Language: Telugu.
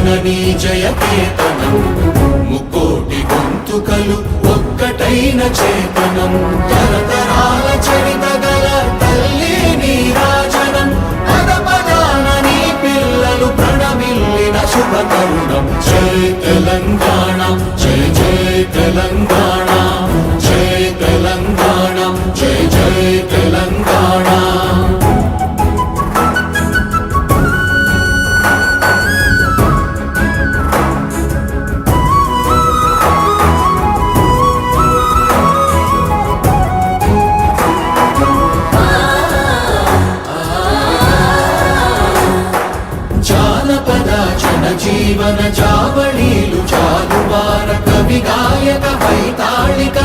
జననీ జయకేతనం ముక్కోటి గొంతుకలు ఒక్కటైన చేతనం తరతరాల చరిత గల తల్లి నీరాజనం పద పదాన నీ పిల్లలు ప్రణమిల్లిన శుభ తరుణం జై తెలంగాణ జై జై తెలంగాణ జై తెలంగాణ జై జై తెలంగాణ జీవన చావళీలు చాలువార కవి గాయక వైతాళిక